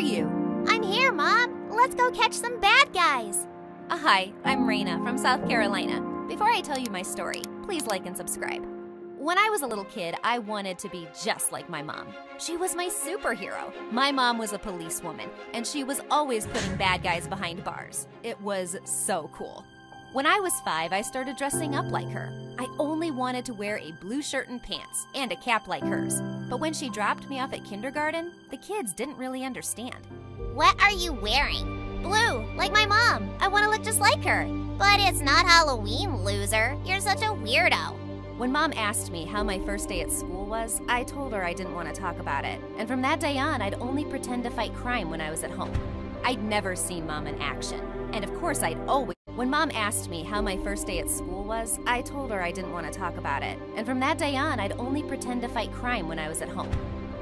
you? I'm here, Mom. Let's go catch some bad guys. Hi, I'm Raina from South Carolina. Before I tell you my story, please like and subscribe. When I was a little kid, I wanted to be just like my mom. She was my superhero. My mom was a policewoman, and she was always putting bad guys behind bars. It was so cool. When I was 5, I started dressing up like her. I only wanted to wear a blue shirt and pants, and a cap like hers. But when she dropped me off at kindergarten, the kids didn't really understand. What are you wearing? Blue, like my mom. I want to look just like her. But it's not Halloween, loser. You're such a weirdo. When Mom asked me how my first day at school was, I told her I didn't want to talk about it. And from that day on, I'd only pretend to fight crime when I was at home. I'd never seen Mom in action. And of course, When Mom asked me how my first day at school was, I told her I didn't want to talk about it. And from that day on, I'd only pretend to fight crime when I was at home.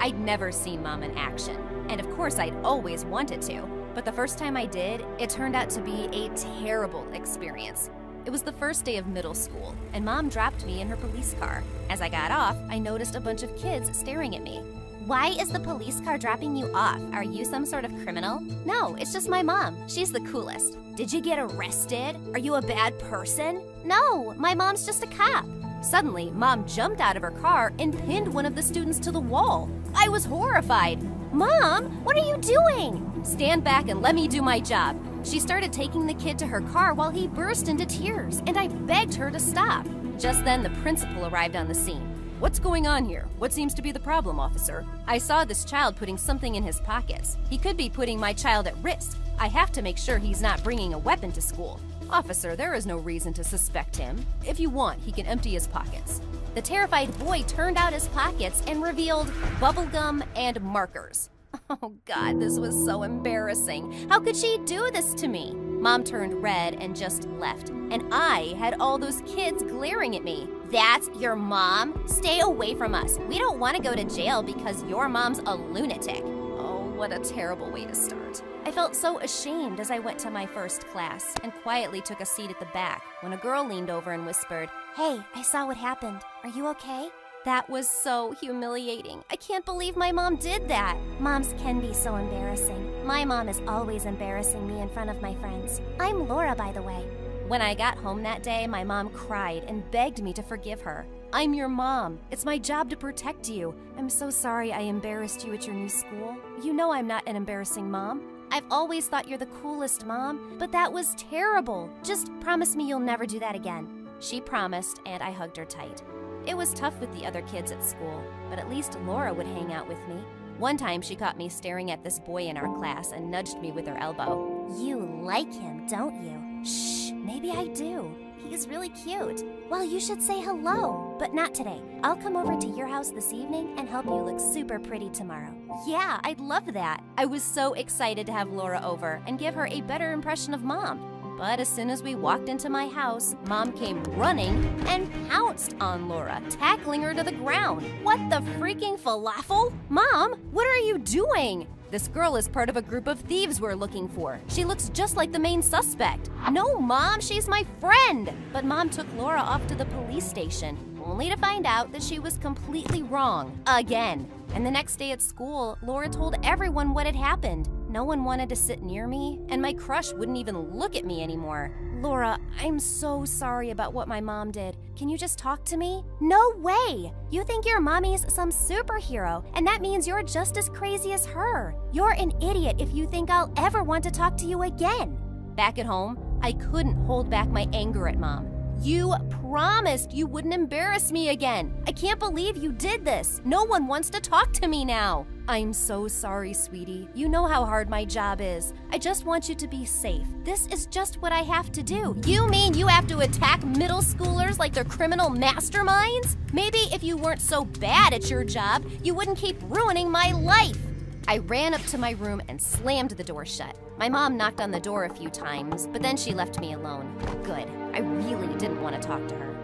I'd never seen Mom in action. And of course, I'd always wanted to. But the first time I did, it turned out to be a terrible experience. It was the first day of middle school, and Mom dropped me in her police car. As I got off, I noticed a bunch of kids staring at me. Why is the police car dropping you off? Are you some sort of criminal? No, it's just my mom. She's the coolest. Did you get arrested? Are you a bad person? No, my mom's just a cop. Suddenly, Mom jumped out of her car and pinned one of the students to the wall. I was horrified. Mom, what are you doing? Stand back and let me do my job. She started taking the kid to her car while he burst into tears, and I begged her to stop. Just then, the principal arrived on the scene. What's going on here? What seems to be the problem, officer? I saw this child putting something in his pockets. He could be putting my child at risk. I have to make sure he's not bringing a weapon to school. Officer, there is no reason to suspect him. If you want, he can empty his pockets. The terrified boy turned out his pockets and revealed bubblegum and markers. Oh God, this was so embarrassing. How could she do this to me? Mom turned red and just left, and I had all those kids glaring at me. That's your mom? Stay away from us. We don't want to go to jail because your mom's a lunatic. Oh, what a terrible way to start. I felt so ashamed as I went to my first class and quietly took a seat at the back when a girl leaned over and whispered, "Hey, I saw what happened. Are you okay?" That was so humiliating. I can't believe my mom did that. Moms can be so embarrassing. My mom is always embarrassing me in front of my friends. I'm Laura, by the way. When I got home that day, my mom cried and begged me to forgive her. I'm your mom. It's my job to protect you. I'm so sorry I embarrassed you at your new school. You know I'm not an embarrassing mom. I've always thought you're the coolest mom, but that was terrible. Just promise me you'll never do that again. She promised, and I hugged her tight. It was tough with the other kids at school, but at least Laura would hang out with me. One time she caught me staring at this boy in our class and nudged me with her elbow. You like him, don't you? Shh, maybe I do. He's really cute. Well, you should say hello, but not today. I'll come over to your house this evening and help you look super pretty tomorrow. Yeah, I'd love that. I was so excited to have Laura over and give her a better impression of Mom. But as soon as we walked into my house, Mom came running and pounced on Laura, tackling her to the ground. What the freaking falafel? Mom, what are you doing? This girl is part of a group of thieves we're looking for. She looks just like the main suspect. No, Mom, she's my friend. But Mom took Laura off to the police station, only to find out that she was completely wrong, again. And the next day at school, Laura told everyone what had happened. No one wanted to sit near me, and my crush wouldn't even look at me anymore. Laura, I'm so sorry about what my mom did. Can you just talk to me? No way! You think your mommy's some superhero, and that means you're just as crazy as her. You're an idiot if you think I'll ever want to talk to you again. Back at home, I couldn't hold back my anger at Mom. You promised you wouldn't embarrass me again. I can't believe you did this. No one wants to talk to me now. I'm so sorry, sweetie. You know how hard my job is. I just want you to be safe. This is just what I have to do. You mean you have to attack middle schoolers like they're criminal masterminds? Maybe if you weren't so bad at your job, you wouldn't keep ruining my life. I ran up to my room and slammed the door shut. My mom knocked on the door a few times, but then she left me alone. Good. I really didn't want to talk to her.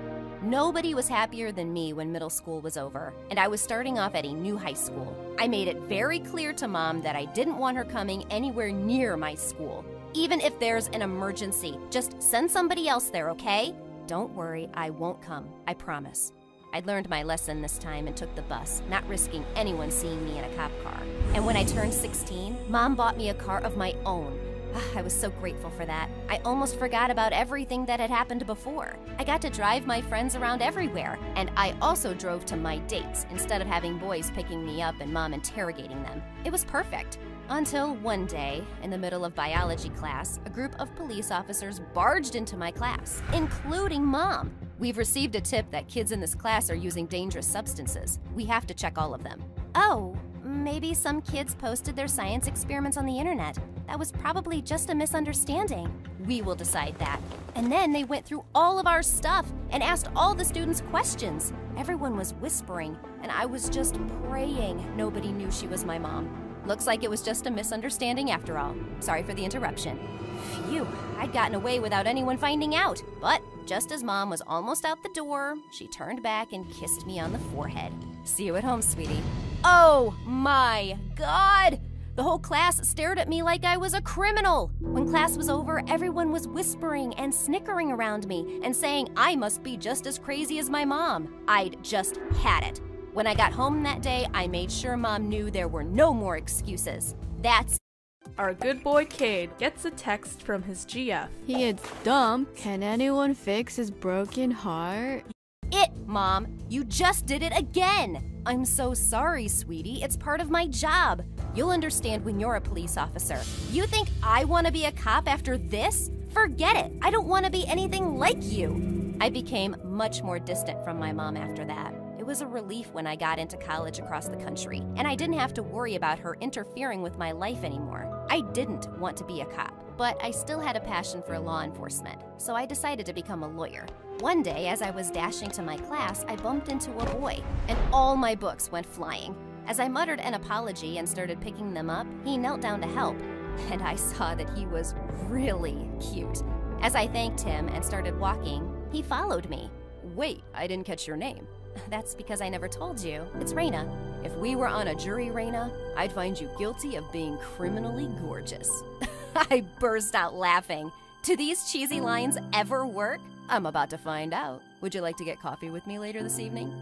Nobody was happier than me when middle school was over, and I was starting off at a new high school. I made it very clear to Mom that I didn't want her coming anywhere near my school. Even if there's an emergency, just send somebody else there, okay? Don't worry, I won't come. I promise. I'd learned my lesson this time and took the bus, not risking anyone seeing me in a cop car. And when I turned 16, Mom bought me a car of my own. I was so grateful for that. I almost forgot about everything that had happened before. I got to drive my friends around everywhere, and I also drove to my dates instead of having boys picking me up and Mom interrogating them. It was perfect. Until one day, in the middle of biology class, a group of police officers barged into my class, including Mom. We've received a tip that kids in this class are using dangerous substances. We have to check all of them. Oh, maybe some kids posted their science experiments on the internet. That was probably just a misunderstanding. We will decide that. And then they went through all of our stuff and asked all the students questions. Everyone was whispering, and I was just praying nobody knew she was my mom. Looks like it was just a misunderstanding after all. Sorry for the interruption. Phew, I'd gotten away without anyone finding out. But just as Mom was almost out the door, she turned back and kissed me on the forehead. See you at home, sweetie. Oh my God! The whole class stared at me like I was a criminal. When class was over, everyone was whispering and snickering around me and saying I must be just as crazy as my mom. I'd just had it. When I got home that day, I made sure Mom knew there were no more excuses. That's Our good boy Cade gets a text from his GF. He gets dumped. Can anyone fix his broken heart? it, Mom. You just did it again. I'm so sorry, sweetie. It's part of my job. You'll understand when you're a police officer. You think I want to be a cop after this? Forget it. I don't want to be anything like you. I became much more distant from my mom after that. It was a relief when I got into college across the country, and I didn't have to worry about her interfering with my life anymore. I didn't want to be a cop, but I still had a passion for law enforcement, so I decided to become a lawyer. One day, as I was dashing to my class, I bumped into a boy, and all my books went flying. As I muttered an apology and started picking them up, he knelt down to help, and I saw that he was really cute. As I thanked him and started walking, he followed me. Wait, I didn't catch your name. That's because I never told you. It's Raina. If we were on a jury, Raina, I'd find you guilty of being criminally gorgeous. I burst out laughing. Do these cheesy lines ever work? I'm about to find out. Would you like to get coffee with me later this evening?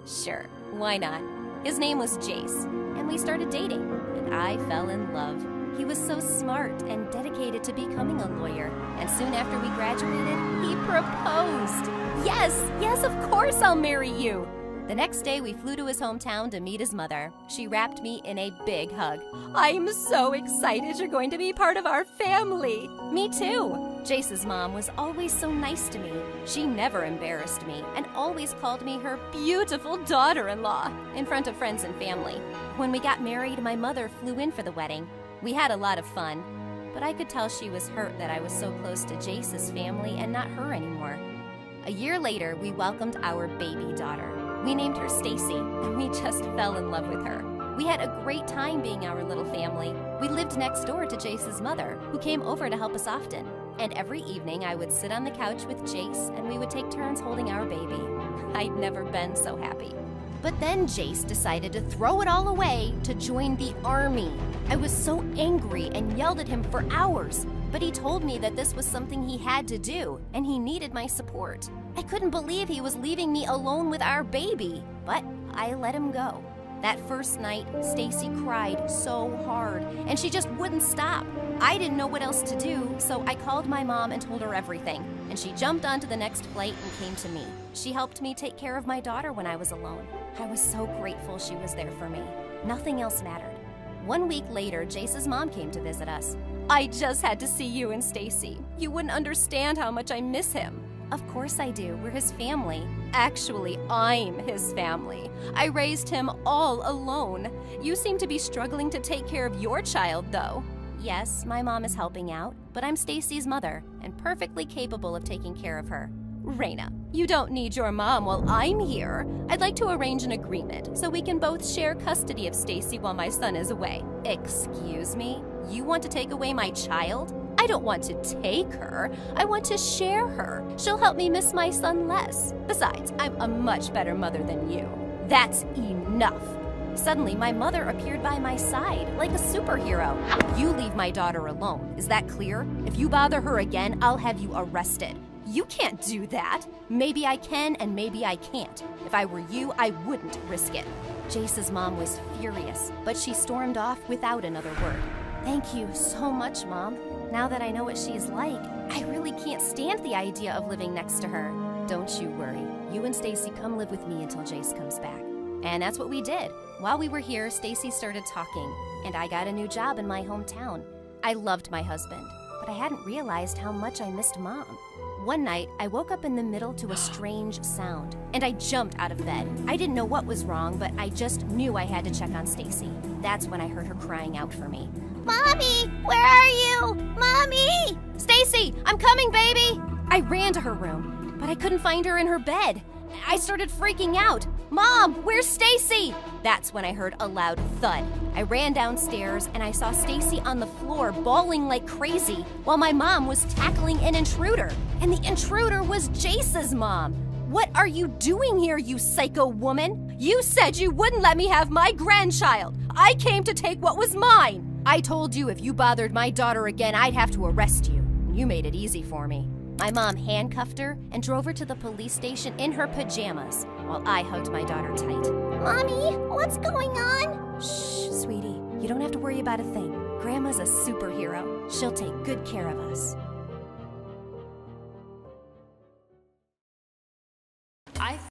Sure, why not? His name was Jace, and we started dating, and I fell in love. He was so smart and dedicated to becoming a lawyer, and soon after we graduated, he proposed. Yes, of course I'll marry you. The next day, we flew to his hometown to meet his mother. She wrapped me in a big hug. I'm so excited you're going to be part of our family. Me too. Jace's mom was always so nice to me. She never embarrassed me and always called me her beautiful daughter-in-law in front of friends and family. When we got married, my mother flew in for the wedding. We had a lot of fun, but I could tell she was hurt that I was so close to Jace's family and not her anymore. A year later, we welcomed our baby daughter. We named her Stacy, and we just fell in love with her. We had a great time being our little family. We lived next door to Jace's mother, who came over to help us often. And every evening, I would sit on the couch with Jace, and we would take turns holding our baby. I'd never been so happy. But then Jace decided to throw it all away to join the army. I was so angry and yelled at him for hours, but he told me that this was something he had to do, and he needed my support. I couldn't believe he was leaving me alone with our baby, but I let him go. That first night, Stacy cried so hard, and she just wouldn't stop. I didn't know what else to do, so I called my mom and told her everything, and she jumped onto the next flight and came to me. She helped me take care of my daughter when I was alone. I was so grateful she was there for me. Nothing else mattered. 1 week later, Jace's mom came to visit us. I just had to see you and Stacy. You wouldn't understand how much I miss him. Of course I do. We're his family. Actually, I'm his family. I raised him all alone. You seem to be struggling to take care of your child, though. Yes, my mom is helping out, but I'm Stacy's mother and perfectly capable of taking care of her. Raina, you don't need your mom while I'm here. I'd like to arrange an agreement so we can both share custody of Stacy while my son is away. Excuse me? You want to take away my child? I don't want to take her. I want to share her. She'll help me miss my son less. Besides, I'm a much better mother than you. That's enough. Suddenly, my mother appeared by my side, like a superhero. You leave my daughter alone. Is that clear? If you bother her again, I'll have you arrested. You can't do that. Maybe I can and maybe I can't. If I were you, I wouldn't risk it. Jace's mom was furious, but she stormed off without another word. Thank you so much, Mom. Now that I know what she's like, I really can't stand the idea of living next to her. Don't you worry. You and Stacy come live with me until Jace comes back. And that's what we did. While we were here, Stacy started talking, and I got a new job in my hometown. I loved my husband, but I hadn't realized how much I missed Mom. One night, I woke up in the middle to a strange sound, and I jumped out of bed. I didn't know what was wrong, but I just knew I had to check on Stacy. That's when I heard her crying out for me. Mommy, where are you? Mommy! Stacy, I'm coming, baby! I ran to her room, but I couldn't find her in her bed. I started freaking out. Mom, where's Stacy? That's when I heard a loud thud. I ran downstairs and I saw Stacy on the floor bawling like crazy while my mom was tackling an intruder. And the intruder was Jace's mom. What are you doing here, you psycho woman? You said you wouldn't let me have my grandchild. I came to take what was mine. I told you if you bothered my daughter again, I'd have to arrest you. You made it easy for me. My mom handcuffed her and drove her to the police station in her pajamas while I hugged my daughter tight. Mommy, what's going on? Shh, sweetie. You don't have to worry about a thing. Grandma's a superhero. She'll take good care of us.